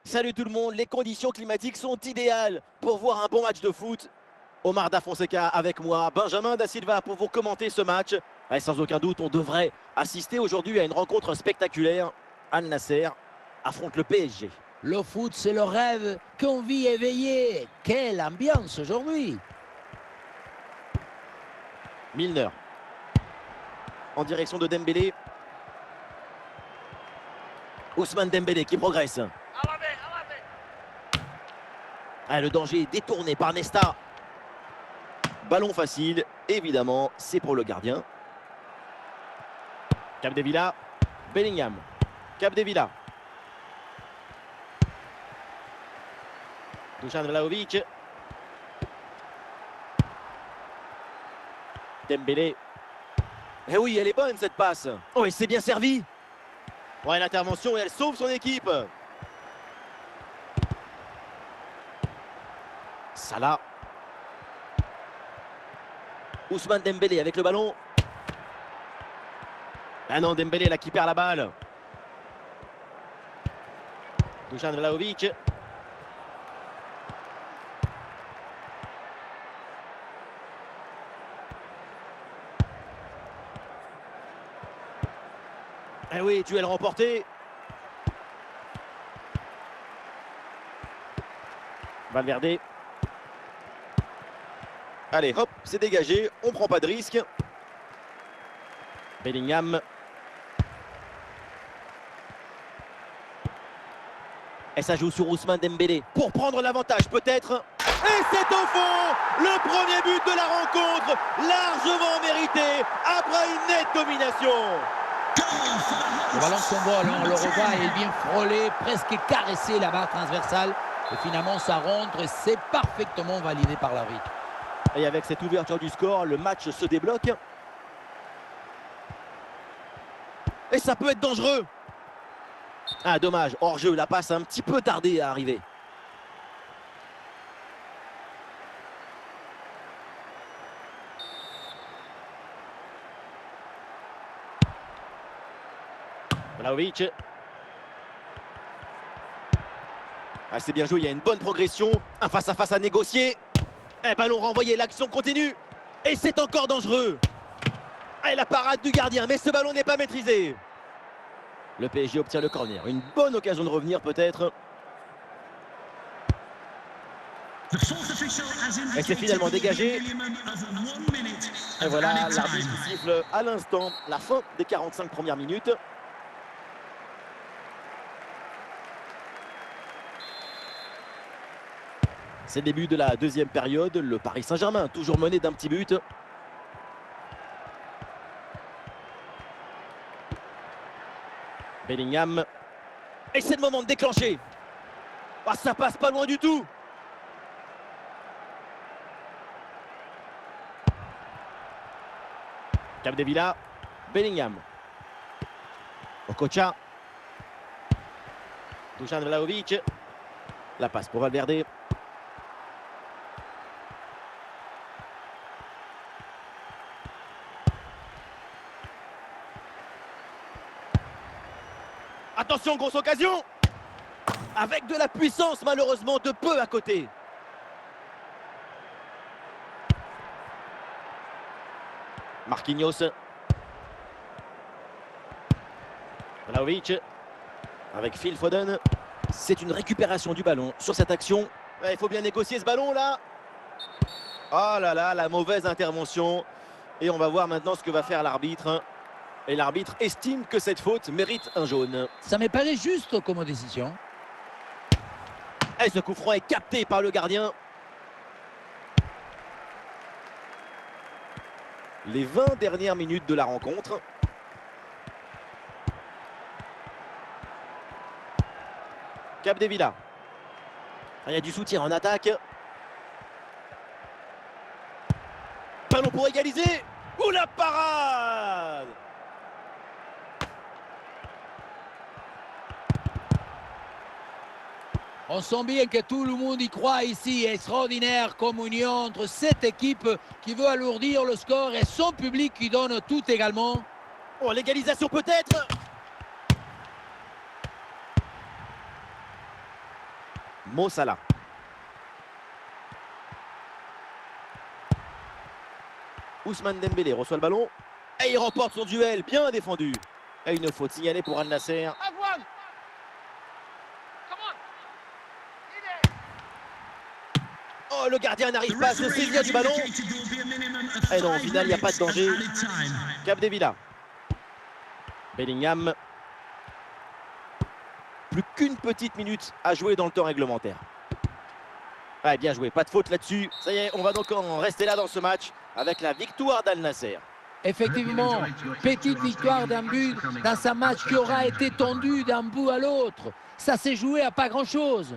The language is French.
Salut tout le monde, les conditions climatiques sont idéales pour voir un bon match de foot. Omar Da Fonseca avec moi, Benjamin Da Silva pour vous commenter ce match. Et sans aucun doute, on devrait assister aujourd'hui à une rencontre spectaculaire. Al Nasser affronte le PSG. Le foot, c'est le rêve qu'on vit éveillé. Quelle ambiance aujourd'hui! Milner en direction de Dembélé. Ousmane Dembélé qui progresse. Ah, le danger est détourné par Nesta. Ballon facile, évidemment, c'est pour le gardien. Capdevila, Bellingham, Capdevila. Dusan Vlahovic. Dembélé. Eh oui, elle est bonne cette passe. Oh, et c'est bien servi. Ouais, l'intervention et elle sauve son équipe. Salah. Ousmane Dembélé avec le ballon. Ah non, Dembélé là qui perd la balle. Dusan Vlahovic. Eh oui, duel remporté. Valverde. Allez, hop, c'est dégagé. On prend pas de risque. Bellingham. Et ça joue sur Ousmane Dembélé. Pour prendre l'avantage peut-être. Et c'est au fond. Le premier but de la rencontre. Largement mérité. Après une nette domination. Le ballon s'envole, on le revoit, il vient frôler, presque caresser la barre transversale. Et finalement, ça rentre et c'est parfaitement validé par l'arbitre. Et avec cette ouverture du score, le match se débloque. Et ça peut être dangereux. Ah, dommage. Hors-jeu, la passe a un petit peu tardé à arriver. Vlahovic. Ah, c'est bien joué, il y a une bonne progression. Un face-à-face à négocier. Et ballon renvoyé, l'action continue. Et c'est encore dangereux. Et la parade du gardien, mais ce ballon n'est pas maîtrisé. Le PSG obtient le corner. Une bonne occasion de revenir peut-être. Et c'est finalement dégagé. Et voilà, l'arbitre siffle à l'instant la fin des 45 premières minutes. C'est le début de la deuxième période. Le Paris Saint-Germain, toujours mené d'un petit but. Bellingham. Et c'est le moment de déclencher. Ah, ça passe pas loin du tout. Capdevila. Bellingham. Okocha. Dusan Vlahovic. La passe pour Valverde. Attention, grosse occasion. Avec de la puissance, malheureusement, de peu à côté. Marquinhos. Vlahovic. Avec Phil Foden. C'est une récupération du ballon sur cette action. Il faut bien négocier ce ballon là. Oh là là, la mauvaise intervention. Et on va voir maintenant ce que va faire l'arbitre. Et l'arbitre estime que cette faute mérite un jaune. Ça me paraît juste comme décision. Et ce coup franc est capté par le gardien. Les 20 dernières minutes de la rencontre. Capdevila. Il y a du soutien en attaque. Ballon pour égaliser. Ouh, la parade! On sent bien que tout le monde y croit ici. Extraordinaire communion entre cette équipe qui veut alourdir le score et son public qui donne tout également. Oh, l'égalisation peut-être. Mo Salah. Ousmane Dembélé reçoit le ballon. Et il remporte son duel, bien défendu. Et une faute signalée pour Al Nasser. Oh, le gardien n'arrive pas à se saisir du ballon. Et non, au final, il n'y a pas de danger. Capdevila. Bellingham. Plus qu'une petite minute à jouer dans le temps réglementaire. Ouais, bien joué, pas de faute là-dessus. Ça y est, on va donc en rester là dans ce match avec la victoire d'Al Nasser. Effectivement, petite victoire d'un but dans un match qui aura été tendu d'un bout à l'autre. Ça s'est joué à pas grand-chose.